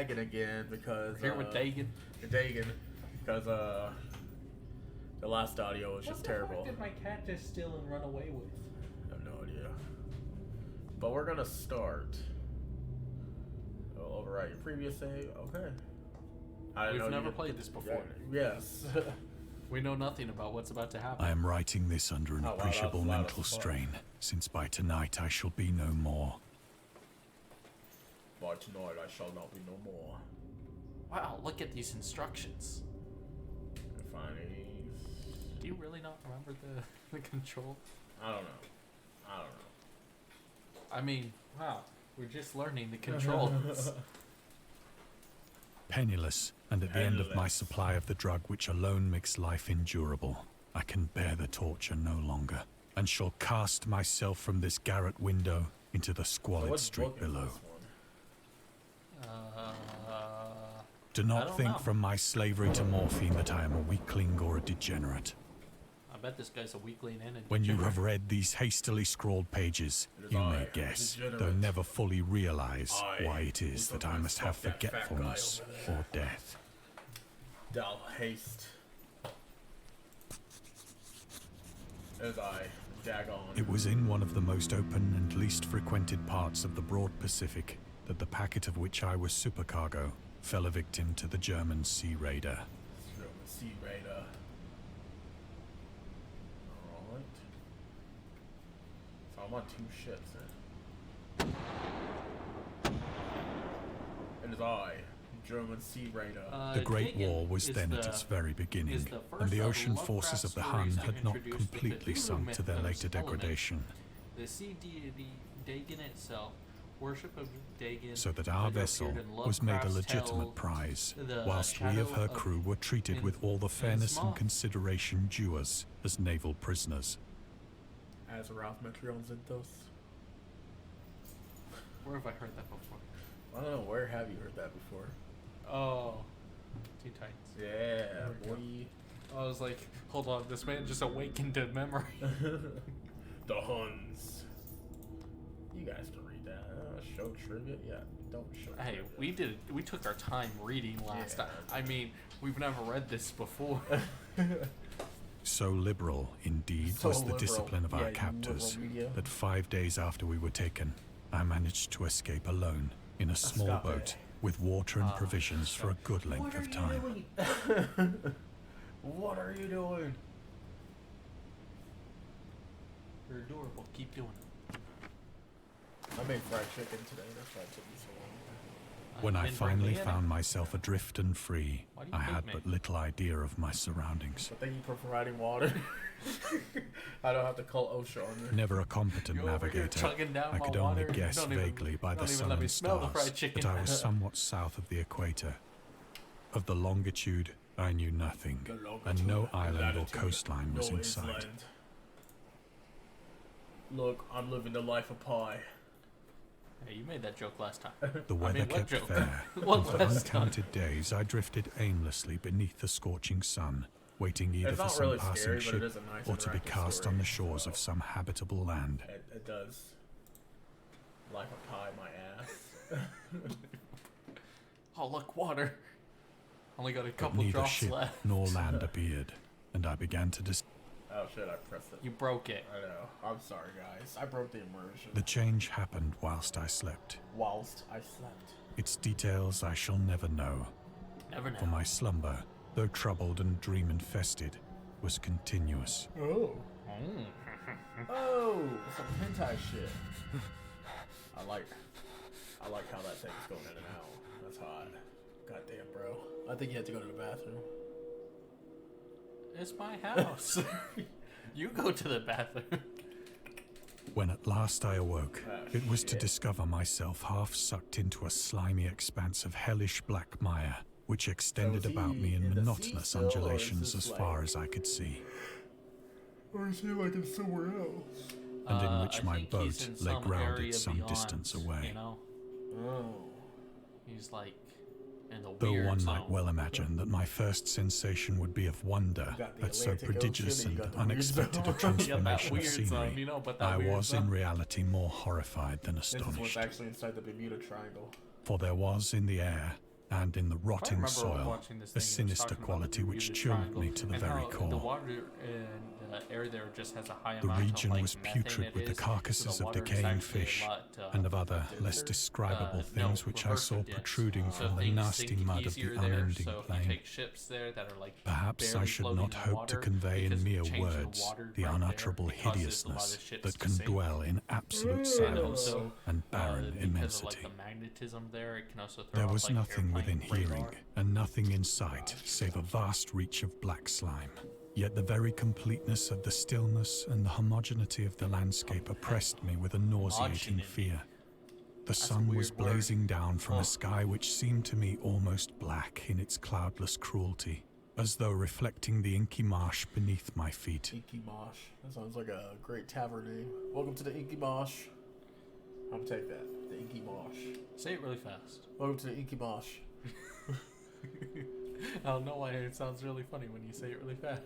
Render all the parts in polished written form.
Dagon again because Here with Dagon. Dagon, because the last audio was just terrible. What did my cat just steal and run away with? I have no idea. But we're gonna start. Oh, overwrite your previous save. Okay. We've never played this before. Yes. We know nothing about what's about to happen. I am writing this under an wow, appreciable that's loud mental as fuck. strain, since by tonight I shall be no more. By tonight I shall not be no more. Wow, look at these instructions. Funny. Do you really not remember the control? I don't know. I mean, wow, we're just learning the controls. Penniless, and at the end of my supply of the drug which alone makes life endurable, I can bear the torture no longer, and shall cast myself from this garret window into the squalid street below. Do I not don't think know. from my slavery to morphine that I am a weakling or a degenerate. I bet this guy's a weakling and a When you degenerate. have read these hastily scrawled pages, It is you I, may a guess, degenerate. though never fully realize, I why it is will that I must have fuck that fat guy forgetfulness over there. or death. Thou haste. As I, Dagon. It was in one of the most open and least frequented parts of the broad Pacific that the packet of which I was supercargo fell a victim to the German sea raider. Sea Raider. Alright. So I'm on 2 ships then. It is I, German Sea Raider. The Great Dagon War was is then the- at its very is beginning, the first and the of ocean Lovecraft forces of the Hun stories to had not introduce the completely Cthulhu sunk to their mythos later element. degradation, The sea deity Dagon itself, worship of Dagon, so that our later vessel appeared in was made a Lovecraft's legitimate tale, prize, The whilst we Shadow of her of crew were treated with all the fairness and Innsmouth. consideration due us as naval prisoners. As Ralph Metreon Zinthos. Where have I heard that before? I don't know, where have you heard that before? Oh, Teen Titans. Yeah, we boy. I was like, hold on, this man just awakened to memory. The Huns. You guys can read that. Show trivia? Yeah, don't show Hey, trivia. we took our time reading last Yeah. time. I mean, we've never read this before. So liberal, indeed, So was the liberal. discipline of Yeah, our you captors, liberal media. that 5 days after we were taken, I managed to escape alone in a small Escape. boat with water and provisions for a good length of time. What are you doing? You're adorable. Keep doing it. I made fried chicken today. That's why it took me so long. When You I didn't bring finally me any. found myself adrift and free, Why do you I hate had me? but little idea of my surroundings. But thank you for providing water. I don't have to call OSHA on you. Never a competent You're over here navigator, chugging down I my could only water. guess Don't even- vaguely by the don't even sun let me and smell the stars fried chicken. that I was somewhat south of the equator. Of the longitude, I knew nothing, The longitude, and no the island or latitude, coastline was no in sight. island. Look, I'm living the life of pi. Hey, you made that joke last time. The weather what kept joke? fair, What and for last time? uncounted days I drifted aimlessly beneath the scorching sun, waiting either It's for not some really passing scary, but it ship is a nice or to be interactive cast story, on the shores so of some habitable land. It does. Life of pi, my ass. Oh, look, water. Only got a But couple neither drops ship left. nor land appeared, and I began to Oh shit, I pressed it. You broke it. I know. I'm sorry, guys. I broke the immersion. The change happened whilst I slept. Whilst I slept. Its details I shall never know, Never know. for my slumber, though troubled and dream-infested, was continuous. Oh. Mm. Oh, some hentai shit. I like how that thing's going in and out. That's hot. Goddamn, bro. I think you have to go to the bathroom. It's my house. You go to the bathroom. When at last I awoke, Oh, it was to shit. discover myself half sucked into a slimy expanse of hellish black mire, which extended So is about he me in in the sea monotonous still, or is undulations this as far like- as I could see, Or is he like in somewhere else? and in which I my think boat he's in lay some grounded area some beyond, distance away. You know, Oh. he's like in the Though weird one zone. might well imagine that my first sensation would be of wonder You got the at so Atlantic prodigious Ocean, and you got the weird unexpected a zone. Yeah, that transformation of weird zone, scenery. you know, but that I weird was zone. in reality more horrified than This is what's astonished, actually inside the Bermuda Triangle. for there was in the air and in the rotting remember soil, watching this a thing, it was sinister talking about quality the which Bermuda chilled Triangle me to the and very how the core. water in the air there just has a high The amount region of, like, was methane putrid it with the is, so carcasses the of water is decaying actually a fish lot, and of other, less denser? describable no, things which I saw reverse index. protruding So from the things nasty sink mud of the easier there, unending so if you plain. take ships there that are, like, Perhaps I barely should floating not in hope to water, convey in because mere changing the words water the right unutterable there causes a lot of hideousness ships that to can sink. dwell in absolute And silence also, and barren because immensity. of, like, the magnetism there, it can also throw There off, was like, nothing within airplane hearing radar. and nothing in sight save a vast reach of black slime. Yet the very completeness of the stillness and the homogeneity of the landscape oppressed me with a nauseating fear. The sun was weird word. blazing down from a sky which seemed to me almost black in its cloudless cruelty, as though reflecting the inky marsh beneath my feet. Inky Mosh. That sounds like a great tavern name. Welcome to the Inky Mosh. I'll take that. The Inky Mosh. Say it really fast. Welcome to the Inky Mosh. I don't know why it sounds really funny when you say it really fast.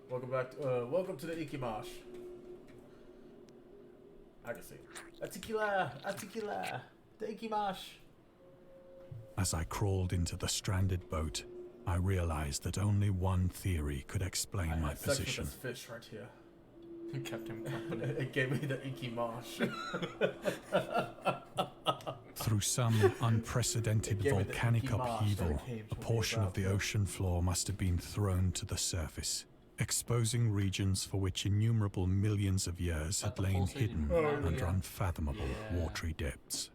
Welcome back. Welcome to the Inky Mosh. I can see. Atikila, the Inky Mosh. As I crawled into the stranded boat, I realized that only one theory could explain my position. This fish right here. You kept him company. It gave me the Inky Mosh. Through some unprecedented It gave me the volcanic inky mosh that upheaval, came a from portion of the above. ocean floor must have been thrown to the surface, exposing regions for which innumerable millions of years had the lain pulsating hidden magma? under unfathomable Yeah. watery depths.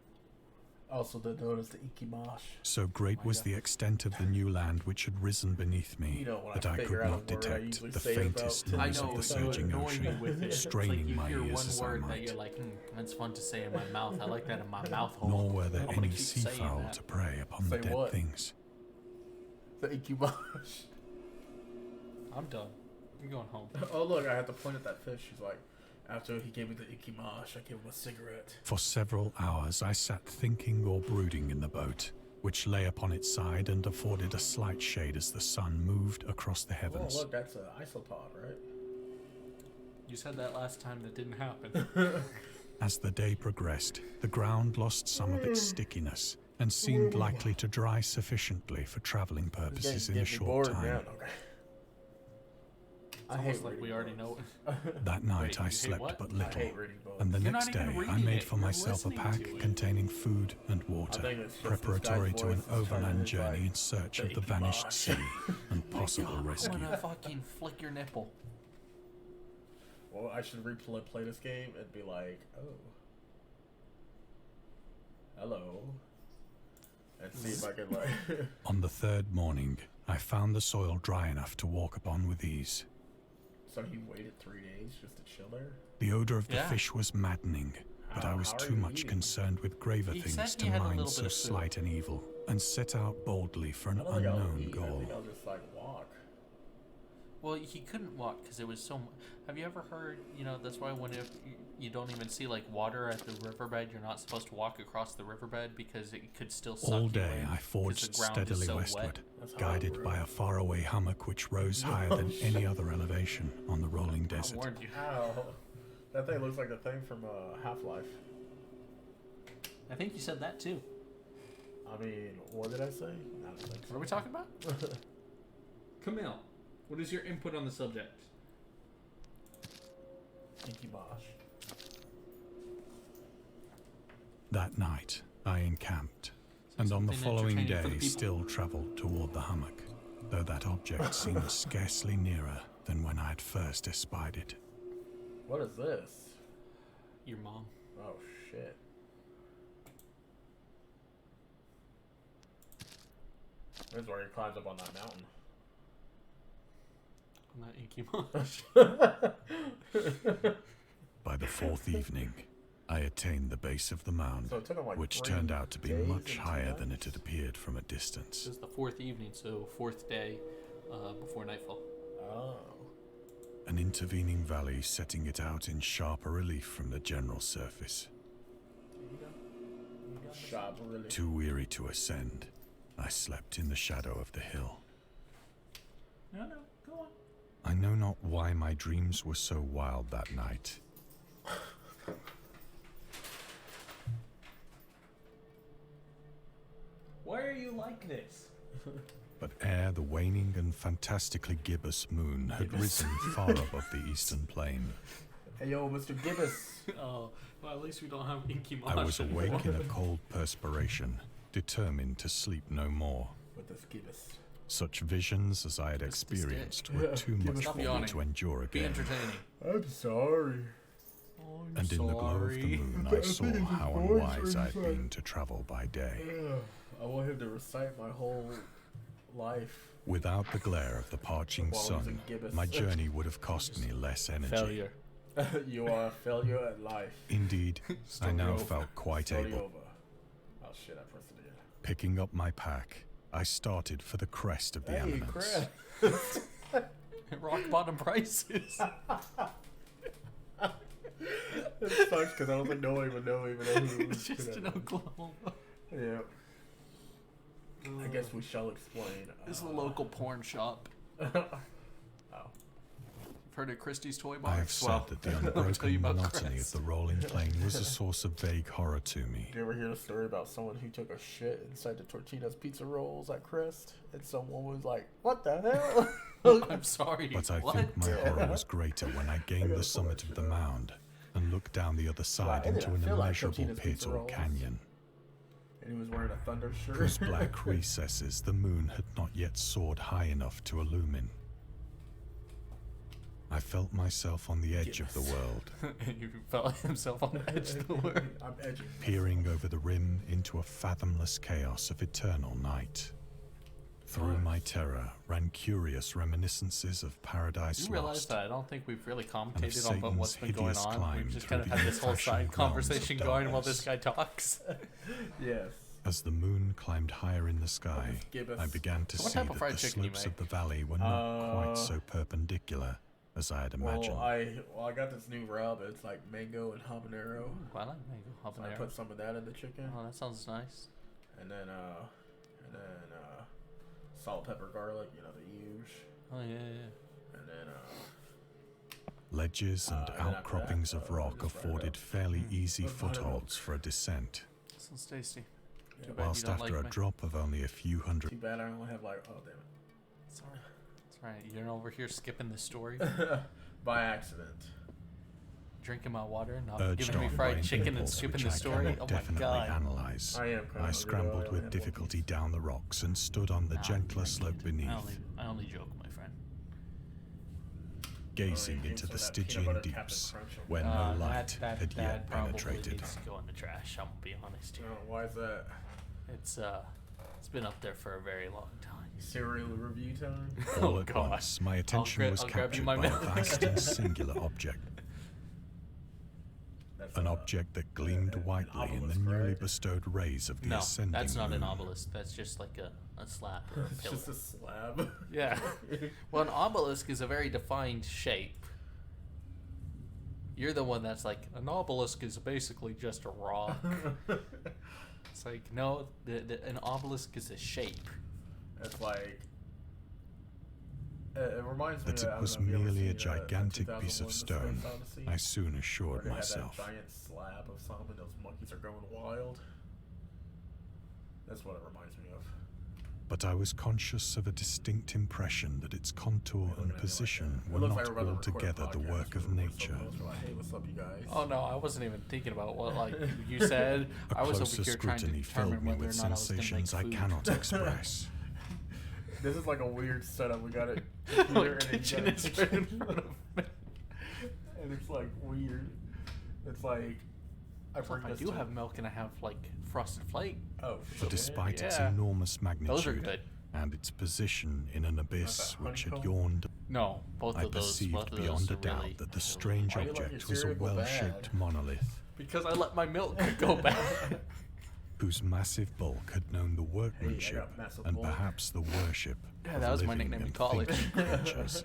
Also known as the Inky Mosh. So great was the extent of the new land which had risen beneath me You know, when that I I figure could out a not word, I detect usually the say it about faintest 10 noise I know, of the it surging annoy me ocean, with it. It's straining like my you hear ears one as I word that might. you're like, that's fun to say in my mouth. I like that in my mouth hole. Nor were there I'm gonna any keep saying seafowl that. to prey upon the Say dead what? things. The Inky Mosh. I'm done. I'm going home. Oh look, I had to point at that fish. He's like, after he gave me the Inky Mosh, I gave him a cigarette. For several hours I sat thinking or brooding in the boat, which lay upon its side and afforded a slight shade as the sun moved across the Oh heavens. look, that's an isopod, right? You said that last time that didn't happen. As the day progressed, the ground lost some of its stickiness and seemed likely to dry sufficiently for traveling purposes in a short time. I Almost hate like reading we already books. know it. That night you I hate slept what? but I little, hate reading books. and the You're next not even day I reading made it, for you're myself a listening pack to it. containing food and water, think it's just preparatory this to guy's an voice is turning overland into, journey like, in search the of the Inky vanished Mosh. sea and possible I'm rescue. gonna fucking flick your nipple. Well, I should play this game and be like, oh, hello, and see if I can like. On the third morning, I found the soil dry enough to walk upon with ease. So he waited 3 days just to chill there. The odor of the Yeah. fish was maddening, but I was How are too you much eating? concerned with graver He things said to he had a mind little so bit of food. slight an evil, and set out boldly for an I don't think I'll unknown eat. I goal. think I'll just like walk. Well, he couldn't walk because it was so. Have you ever heard? You know, that's why when you don't even see like water at the riverbed, you're not supposed to walk across the riverbed because it could still suck All you day in, I 'cause forged the ground is steadily so westward, wet. That's guided hot, by bro. a faraway hummock which rose higher than any other elevation on the rolling I desert. warned you. Ow. That thing looks like the thing from Half-Life. I think you said that too. I mean, what did I say? I don't think What are we talking about? Camille, what is your input on the subject? Inky Mosh. That night, I encamped, and on the something following entertaining for the day people. still travelled toward the hummock, though that object seemed scarcely nearer than when I had first espied it. What is this? Your mom. Oh shit. This is where he climbs up on that mountain. I'm not Inky Mosh. By the fourth evening, I attained the base of the mound, So it took him like which 3 turned out to be days much and 2 higher than nights? it had appeared from a distance. This is the fourth evening, so fourth day before nightfall. Oh. An intervening valley setting it out in sharper relief from the general surface. Shop really. Too weary to ascend, I slept in the shadow of the hill. No, go on. I know not why my dreams were so wild that night. Why are you like this? But ere the waning and fantastically gibbous moon had risen far above the eastern plain, Hey yo, Mr. Gibbous. Oh, well, at least we don't have Inky Mosh I was awake anymore. in a cold perspiration, determined to sleep no more. With this Gibbous. Such visions as I had Just a stick. experienced were too Give much us for the me yawning. to endure Be again. entertaining. I'm sorry. Oh, I'm And in the glow of the moon, I saw how unwise I had been to travel by day. I want him to recite my whole life. Without the glare of the parching While he's sun, a gibbous. my journey would have cost me less energy. Failure. You are a failure at life. Indeed, I Story now over. felt quite Story able. over. Oh shit, I pressed it again. Picking up my pack, I started for the crest of the Hey, eminence. crap. Rock bottom prices. It sucks because I don't think no one even know who It's just in Oklahoma. Yeah. I guess we shall explain. This is a local porn shop. Oh. You've heard of Christie's Toy Box? I have said Well, that the I'll tell you unbroken about monotony Crest. of the rolling plain was a source of vague horror to me. Did you ever hear the story about someone who took a shit inside the Tortina's pizza rolls at Crest? And someone was like, what the hell? I'm sorry. But I what? think my horror was greater when I gained the summit of the mound and looked down the other side Why did into I an feel like immeasurable Tortina's pit pizza or rolls? canyon, And he was wearing a thunder shirt. whose black recesses the moon had not yet soared high enough to illumine. I felt myself on the edge of the world, He felt himself on the edge of the world. I'm edging. peering over the rim into a fathomless chaos of eternal night. Through my terror ran curious reminiscences of Paradise You realize Lost. that I don't think we've really And commentated of on what's Satan's been going hideous on. climb We've just through kind of the had this whole unfashioned side realms conversation of going while darkness. this guy talks. Yes. As the moon climbed higher in the sky, Gibbous. I began to So what see type of that fried the chicken you slopes make? of the valley were not quite so perpendicular as I had imagined. Well, I got this new rub. It's like mango and habanero. I like mango So I habanero. put some of that in the chicken, Oh, that sounds nice. and then salt, pepper, garlic. You know the huge. Oh yeah, yeah. And then Ledges and and then after outcroppings that, of rock just fry it afforded up. fairly easy With buttermilk. footholds for a descent, Sounds tasty. yeah, Too bad whilst you don't after like a me. drop of only a few hundred too bad I only have like damn Sorry. That's right. You're over here skipping the story, it. By accident. drinking my water, not urged giving me on by fried an chicken and impulse skipping which the I story. cannot Oh my definitely god. analyze. I am. I hungry, scrambled though. I only with have difficulty one down the rocks and stood on the Nah, gentler I slope kid. beneath, I only joke, my friend. gazing Oh, you into gave the some of that peanut Stygian butter Captain deeps, Crunch on where there. no light that had yet probably penetrated. needs to go in the trash. I'm gonna be honest here. Oh, why is that? It's been up there for a very long time. Cereal review time. All Oh, at God. once, my attention was I'll grab you captured my by a milk. vast and singular object. That's An object that gleamed an whitely in the obelisk, newly right? bestowed rays of the No, ascending that's not an moon. obelisk. That's just like a slab or a It's pillar. just a slab. Yeah. Well, an obelisk is a very defined shape. You're the one that's like, an obelisk is basically just a rock. It's like, no, an obelisk is a shape. It's like. It reminds me That of, I it don't was know if you ever merely a seen, gigantic 2001 piece of The stone, Space Odyssey, I soon where assured they had myself. that giant slab of something and those monkeys are going wild. That's what it reminds me of. But I was conscious of a distinct impression that its contour Looking at and me like position that. It were looks not like we're about to record a altogether the podcast work of where we're nature. so close, we're like, hey, what's up, you guys? Oh no, I wasn't even thinking about what like you said. A I was over closer here trying to scrutiny determine filled me whether or with not I was gonna make sensations I food. cannot express. This is like a weird setup. We got it. The kitchen is right in front of me. And it's like weird. It's like I bring I this do to- have milk and I have like frosted flake. Oh, For despite its Yeah. enormous Those are magnitude good. and its position in an abyss that which had honeycomb? yawned, No, both I of those. perceived Both of beyond those a are doubt really, that the strange Why you like object your was a cereal go well-shaped bad? monolith because I let my milk go bad. whose massive bulk had known the workmanship massive and bulk. perhaps the worship Yeah, of that was my living nickname in and college. thinking creatures.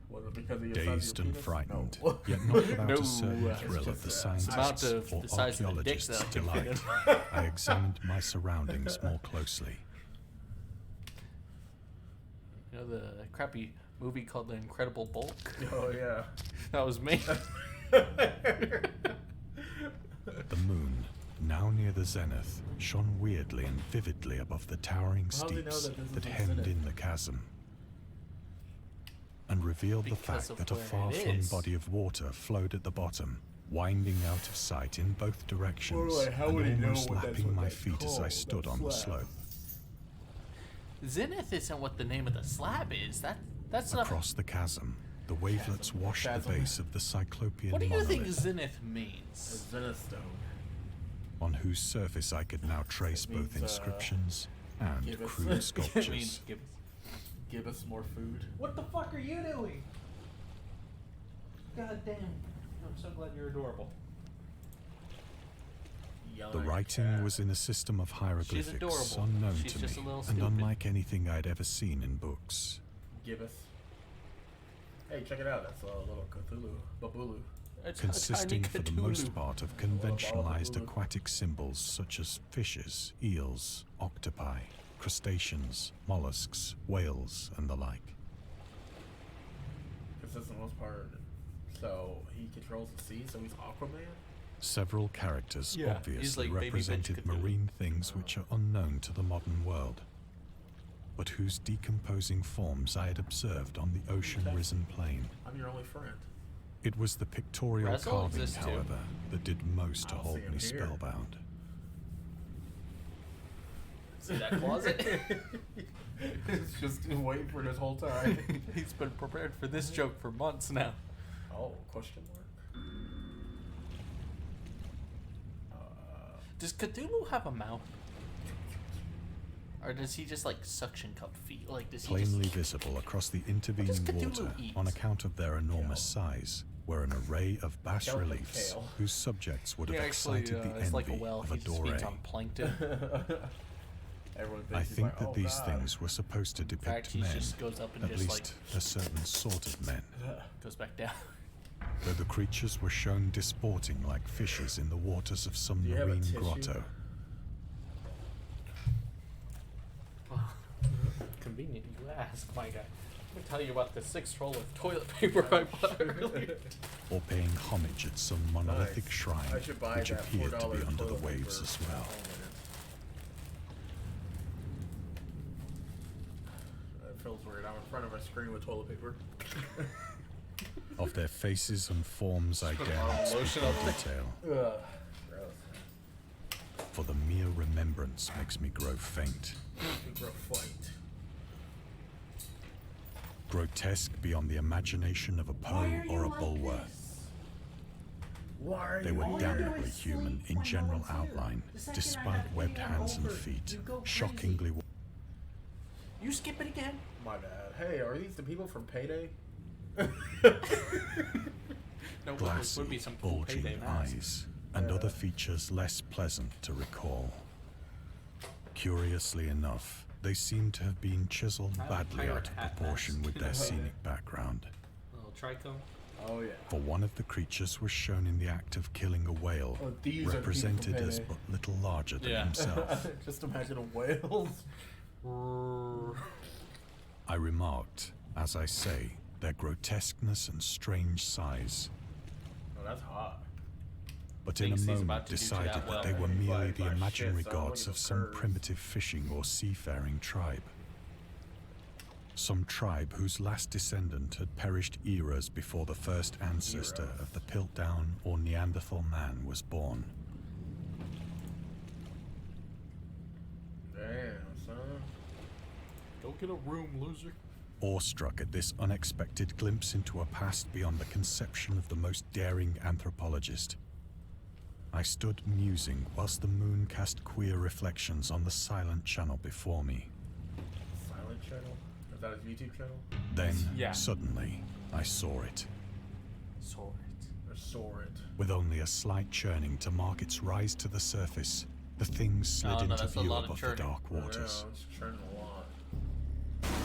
Was it because of your size of Dazed your and penis? frightened, No. yet not without No, a certain it's thrill of just, the it's amount scientist's of or the size of the dick archaeologist's that I can fit delight. I examined my surroundings more closely. You know the crappy movie called The Incredible Bulk? Oh yeah. That was me. The moon, now near the zenith, shone weirdly and vividly above the towering How do you know steeps that this is that the hemmed zenith? in the chasm, and revealed the Because fact of that a where it far-flung is. body of water flowed at the bottom, winding out of sight in both directions, Boy, how and would he know almost what that's lapping what my that's feet as I called, stood that on the slab? slope. Zenith isn't what the name of the slab is. That's not. Across the chasm, the wavelets washed the Chasm. base of the Cyclopean What do you think monolith, Zenith A means? Zenith stone. on whose surface I could now trace It both means, inscriptions and give us- crude It It sculptures. means give us. Give us more food. What the fuck are you doing? God damn. I'm so glad you're adorable. Yelling The at writing cat. was in a system of hieroglyphics adorable. unknown She's to just me a little and stupid. unlike anything I'd ever seen in books. Give us. Hey, check it out. That's a little Cthulhu. Babulu. It's Consisting a tiny for the Cthulhu. most part of ball of conventionalized Cthulhu. aquatic symbols such as fishes, eels, octopi, crustaceans, mollusks, whales, and the like. Because that's the most part. So he controls the sea, so he's Aquaman? Several characters Yeah, he's obviously like baby bitch represented Cthulhu. marine things which are unknown to the modern world, but whose decomposing forms I had observed on the ocean-risen plain. I'm your only friend. It was the pictorial Wrestle carving, exists too. however, that did most to I don't see hold him me here. spellbound. See that closet? It's just waiting for this whole time. He's been prepared for this joke for months now. Oh, question mark? Does Cthulhu have a mouth? Or does he just like suction cup feet? Like does he Plainly just visible across the intervening Cthulhu water eat? on account of their enormous size were an array of bas Kelp and reliefs kale. whose subjects would He have actually excited the it's like a envy whale. of He a just feeds doré. on plankton. Everyone thinks I he's think like, that oh, these God. things were supposed to In fact, depict he men, just goes up and at just least a certain sort of men, goes back down. though the creatures were shown disporting like fishes in the waters of some Do you have a marine tissue? grotto. Convenient you ask, my guy. Let me tell you about the 6 roll of toilet paper I bought earlier. Or paying homage at some monolithic Nice. shrine I should buy which that appeared to be $4 under the toilet waves paper as at well. home in it. It feels weird. I'm in front of a screen with toilet paper. Of their faces and forms I dare not speak lotion in on it. detail, Ugh. Gross. for the mere remembrance makes me grow faint. Grow fight. Grotesque beyond the imagination of a Poe or a Bulwer. Why are They you were here? damnably human in general outline, despite webbed hands and feet, shockingly. You skip it again? My bad. Hey, are these the people from Payday? No, but Glassy, would be some cool bulging payday mask. eyes, and other features less pleasant to recall. Curiously enough, they seem to have been chiseled I like badly pirate out of hat proportion mask. with their scenic background. Little trichome. Oh yeah. For one of the creatures was shown in the act of killing a whale, Oh, these are the people from represented as Payday. but little larger than Yeah. himself. Just imagine a whale. I remarked, as I say, their grotesqueness and strange size, Oh, that's hot. but in a Thinks he's moment about to do decided that well. that they were merely the Like imaginary shit, son, look gods at of the some curves. primitive fishing or seafaring tribe. Some tribe whose last descendant had perished eras before the first ancestor Era. of the Piltdown or Neanderthal man was born. Damn, son. Go get a room, loser. Awestruck at this unexpected glimpse into a past beyond the conception of the most daring anthropologist, I stood musing whilst the moon cast queer reflections on the silent channel before me. Silent channel? Is that his YouTube channel? Then, Yeah. suddenly, I saw it, Sword. Or saw it? with only a slight churning to mark its rise to the surface. The thing slid Oh, no, into that's a view lot of above the churning. dark waters. Yeah, it's churning a lot.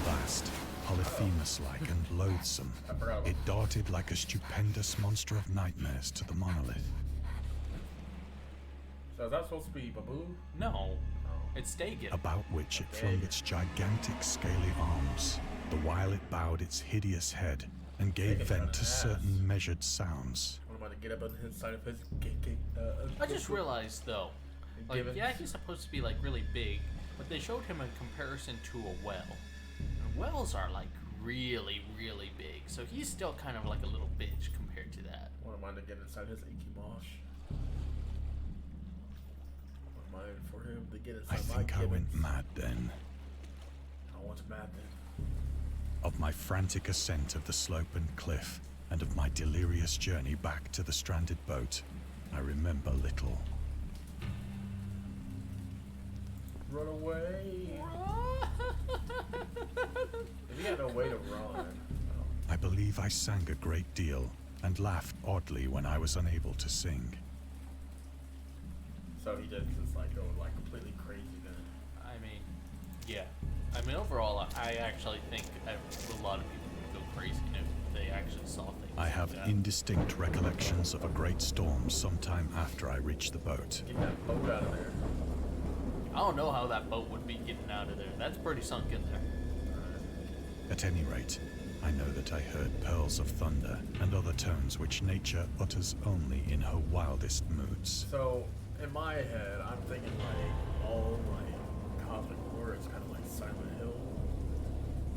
Vast, Polyphemus-like and loathsome, I forgot. it darted like a stupendous monster of nightmares to the monolith. So is that supposed to be Babu? No. Oh. It's Dagon. About which it flung its gigantic scaly arms, the while it bowed its hideous head and gave Dagon's got vent to an ass. certain measured sounds. What am I to get up on the inside of his I just realized though, Like, Gibbons. yeah, he's supposed to be like really big, but they showed him in comparison to a well. And wells are like really, really big, so he's still kind of like a little bitch compared to that. I wouldn't mind to get inside his achy mosh. I wouldn't mind for him to get inside I my think I went Gibbons. mad then. I went mad then. Of my frantic ascent of the slope and cliff, and of my delirious journey back to the stranded boat, I remember little. Run away! If he had no way to run. I believe I sang a great deal and laughed oddly when I was unable to sing. So he did just like go like completely crazy then. I mean, yeah. I mean, overall, I actually think a lot of people would go crazy if they actually saw things. I have like that. indistinct recollections of a great storm sometime after I reached the boat. Get that boat out of there. I don't know how that boat would be getting out of there. That's pretty sunk in there. At any rate, I know that I heard pearls of thunder and other tones which nature utters only in her wildest moods. So in my head, I'm thinking like all like cosmic horror is kind of like Silent Hill.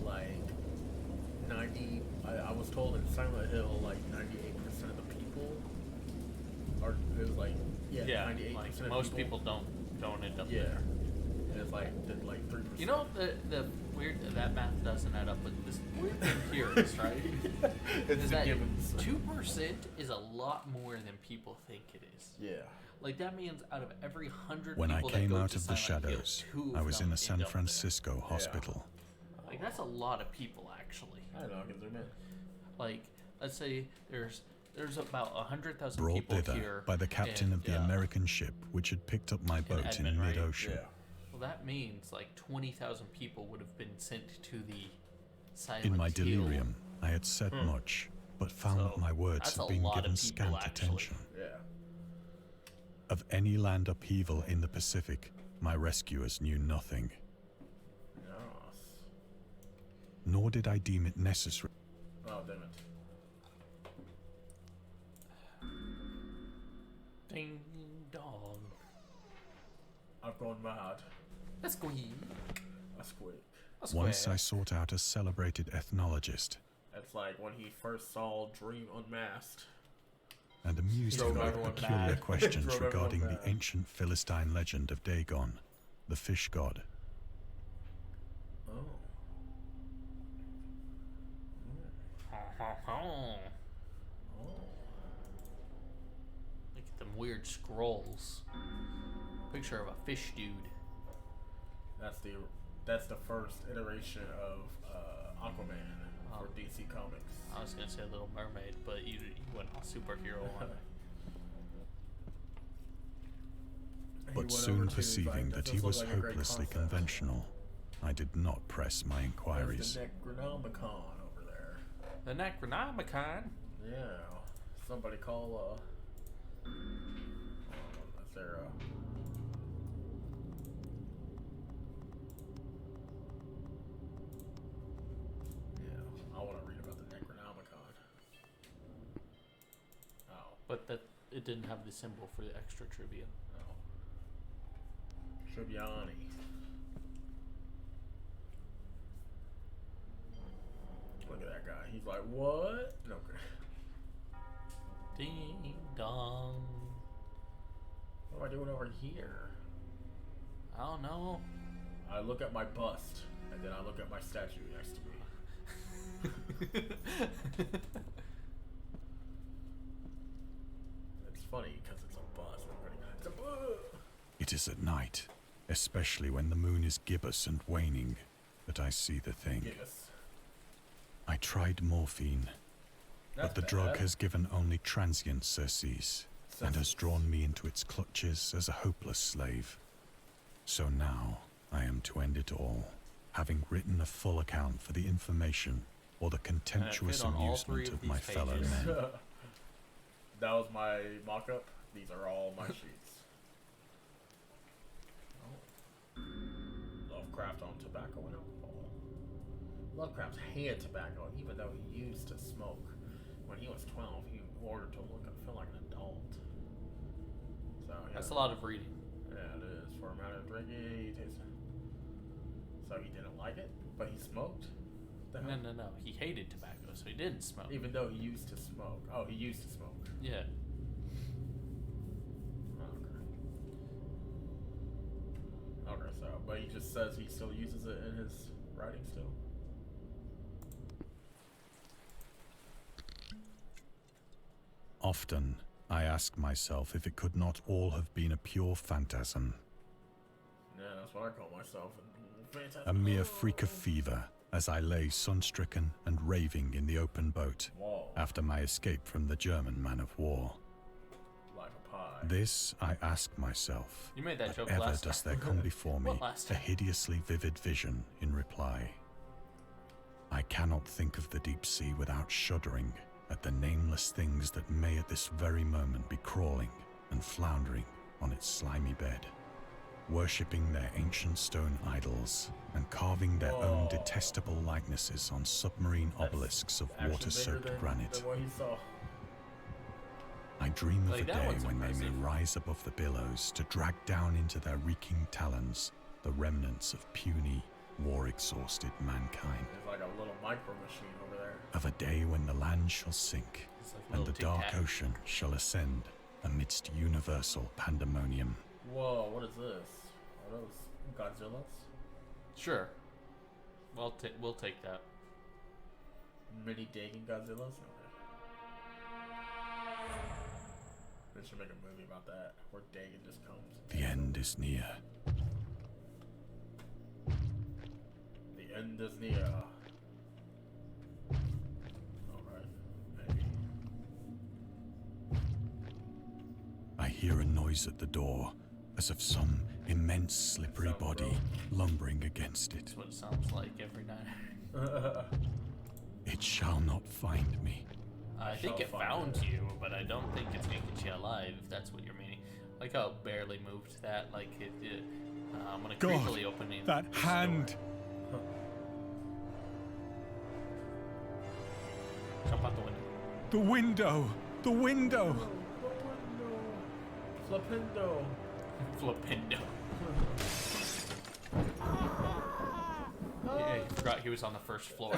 Like 90, I was told in Silent Hill like 98% of the people are. It was like yeah, 98% like of most people don't end up Yeah, there. and it's like 3%. You know the weird that math doesn't add up, but this weird thing here is right. It's is the that Gibbons. 2% is a lot more than people think it is. Yeah. Like that means out of every 100 When I people that came go out to of the Silent Hill, shadows, 2 of I was them in a end San up there. Francisco hospital. Like that's a lot of people actually. I don't know, I can zoom in. Like let's say there's about 100,000 Brought people thither here by the captain of the and, American ship which had picked up my boat in Edmond, right? mid-ocean. Yeah. Well, that means like 20,000 people would have been sent to the Silent In my Hill. delirium, I had said much, but found So, that my words that's had a been lot of given people, scant actually. attention. Yeah. Of any land upheaval in the Pacific, my rescuers knew nothing, Yes. nor did I deem it necessary. Oh, damn it. Ding dong. I've gone mad. Let's go. I squeak. Once I sought out a celebrated ethnologist It's like when he first saw Dream Unmasked. and amused Drove him with everyone peculiar mad. questions Drove everyone regarding the mad. ancient Philistine legend of Dagon, the fish god. Oh. Oh. Look at them weird scrolls. Picture of a fish dude. That's the first iteration of Aquaman for DC Comics. I was gonna say Little Mermaid, but you went all superhero on it. But soon perceiving that he was hopelessly conventional, I did not press my inquiries. There's the Necronomicon over there. The Necronomicon. Yeah. Somebody call is there I want to read about the Necronomicon. Oh. But that it didn't have the symbol for the extra trivia. Oh. Tribbiani. Look at that guy. He's like, what? No. Ding dong. What am I doing over here? I don't know. I look at my bust, and then I look at my statue next to me. It's funny because it's a bust. It's a bust. It is at night, especially when the moon is gibbous and waning, that I see the thing. Yes. I tried morphine, but the drug has given only transient surcease and has drawn me into its clutches as a hopeless slave. So now I am to end it all, having written a full account for the information or the contemptuous on all three amusement of of my these fellow pages. men. That was my mock-up. These are all my sheets. Oh. Lovecraft on tobacco and alcohol. Lovecraft hated tobacco, even though he used to smoke. When he was 12, he ordered to look and feel like an adult. So yeah. That's a lot of reading. Yeah, it is. For a matter of drinking, he tasted. So he didn't like it, but he smoked? No. He hated tobacco, so he didn't smoke. Even though he used to smoke. Oh, he used to smoke. Yeah. Okay, so, but he just says he still uses it in his writing still? Often, I ask myself if it could not all have been a pure phantasm. Yeah, that's what I call myself. A mere freak of fever as I lay sun-stricken and raving in the open boat Whoa. after my escape from the German man of war. Like a pie. This, I ask myself, You made that but joke ever last does time. there come before me What last a time? hideously vivid vision in reply. I cannot think of the deep sea without shuddering at the nameless things that may at this very moment be crawling and floundering on its slimy bed, worshipping their ancient stone idols and carving their own detestable likenesses on submarine obelisks of Actually water-soaked bigger granite. than what he saw. I dream of Like, a that day one's when they may impressive. rise above the billows to drag down into their reeking talons the remnants of puny, war-exhausted mankind. There's like a little micro machine over there. Of a day when the land shall sink It's like a and the little dark tic-tac. ocean shall ascend amidst universal pandemonium. Whoa, what is this? Are those Godzillas? Sure. We'll take that. Mini Dagon Godzillas? Okay. They should make a movie about that, where Dagon just comes. The end is near. The end is near. Alright, maybe. I hear a noise at the door, as of some immense slippery Sounds body gross. lumbering against it. That's what it sounds like every night. It shall not find me. I think it shall found find you, but I don't think it's gonna get you alive, if that's what you're meaning. Like how it barely moved that, like it I'm gonna God, creepily open it. that hand! Jump out the window. The window! The window! Flipindo. Flipindo. Yeah, he forgot he was on the first floor.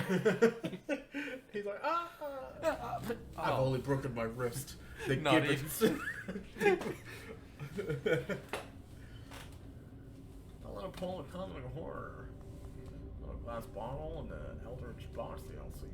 He's like, I've Oh. only broken my wrist. The Not gibbons. A little Polish comic horror. A little glass bottle and the Eldritch Box DLC.